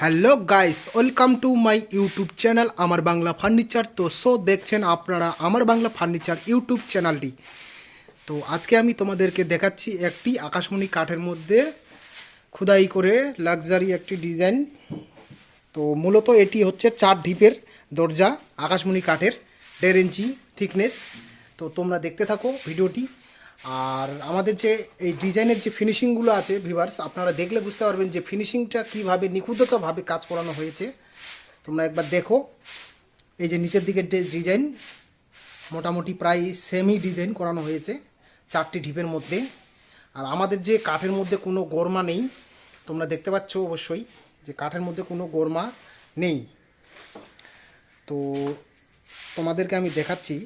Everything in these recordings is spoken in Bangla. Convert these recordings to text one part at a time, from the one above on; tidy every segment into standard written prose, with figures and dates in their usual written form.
Hello guys, welcome to my YouTube channel আমার বাংলা ফার্নিচার। তো দেখছেন আপনারা আমার বাংলা ফার্নিচার ইউটিউব চ্যানেলটি। তো আজকে আমি তোমাদেরকে দেখাচ্ছি একটি আকাশমণি কাঠের মধ্যে খোদাই করে লাক্সারি একটি ডিজাইন। তো মূলত এটি হচ্ছে 4 ঢিপের দরজা, আকাশমণি কাঠের, 1.5 ইঞ্চি থিকনেস। তো তোমরা দেখতে থাকো ভিডিওটি। আর আমাদের যে এই ডিজাইনের যে ফিনিশিংগুলো আছে ভিউয়ার্স, আপনারা দেখলে বুঝতে পারবেন যে ফিনিশিংটা কীভাবে নিখুঁতভাবে কাজ করানো হয়েছে। তোমরা একবার দেখো, এই যে নিচের দিকের যে ডিজাইন, মোটামুটি প্রায় সেমই ডিজাইন করানো হয়েছে 4টি ঢিপের মধ্যে। আর আমাদের যে কাঠের মধ্যে কোনো গোরমা নেই, তোমরা দেখতে পাচ্ছ অবশ্যই যে কাঠের মধ্যে কোনো গোরমা নেই। তো তোমাদেরকে আমি দেখাচ্ছি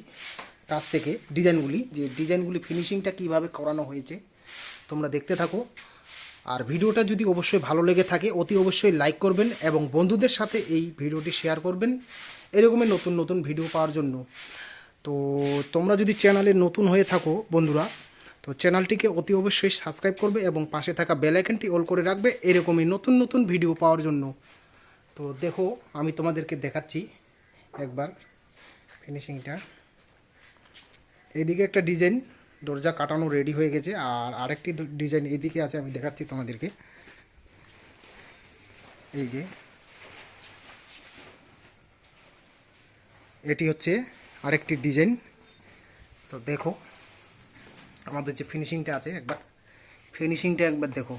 কাছ থেকে ডিজাইনগুলি, যে ডিজাইনগুলি ফিনিশিংটা কিভাবে করানো হয়েছে। তোমরা দেখতে থাকো। আর ভিডিওটা যদি অবশ্যই ভালো লেগে থাকে অতি অবশ্যই লাইক করবেন এবং বন্ধুদের সাথে এই ভিডিওটি শেয়ার করবেন এরকমের নতুন নতুন ভিডিও পাওয়ার জন্য। তো তোমরা যদি চ্যানেলে নতুন হয়ে থাকো বন্ধুরা, তো চ্যানেলটিকে অতি অবশ্যই সাবস্ক্রাইব করবে এবং পাশে থাকা বেল আইকনটি অল করে রাখবে এরকমই নতুন নতুন ভিডিও পাওয়ার জন্য। তো দেখো, আমি তোমাদেরকে দেখাচ্ছি একবার ফিনিশিংটা। এইদিকে একটা ডিজাইন দরজা কাটানো রেডি হয়ে গেছে, আর আরেকটি ডিজাইন এইদিকে আছে, আমি দেখাচ্ছি তোমাদেরকে। এই যে এটি হচ্ছে আরেকটি ডিজাইন। তো দেখো আমাদের যে ফিনিশিংটা আছে, ফিনিশিংটা একবার দেখো।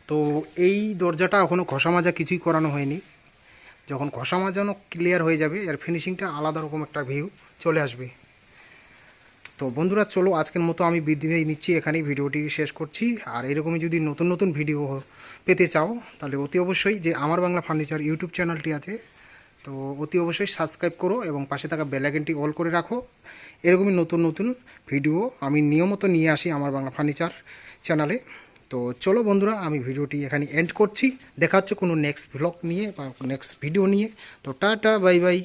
তো এই দরজাটা এখনও ঘষা মাজা কিছুই করানো হয়নি। যখন ঘষা মাজানো ক্লিয়ার হয়ে যাবে এর ফিনিশিংটা আলাদা রকম একটা ভিউ চলে আসবে। তো বন্ধুরা চলো, আজকের মতো আমি বিদায় নিচ্ছি, এখানেই ভিডিওটি শেষ করছি। আর এরকমই যদি নতুন নতুন ভিডিও পেতে চাও তাহলে অতি অবশ্যই যে আমার বাংলা ফার্নিচার ইউটিউব চ্যানেলটি আছে, তো অতি অবশ্যই সাবস্ক্রাইব করো এবং পাশে থাকা বেল আইকনটি অল করে রাখো। এরকমই নতুন নতুন ভিডিও আমি নিয়মিত নিয়ে আসি আমার বাংলা ফার্নিচার চ্যানেলে। তো চলো বন্ধুরা, আমি ভিডিওটি এখানে এন্ড করছি। দেখা হচ্ছে কোনো নেক্সট ব্লগ নিয়ে বা নেক্সট ভিডিও নিয়ে। তো টাটা, বাই বাই।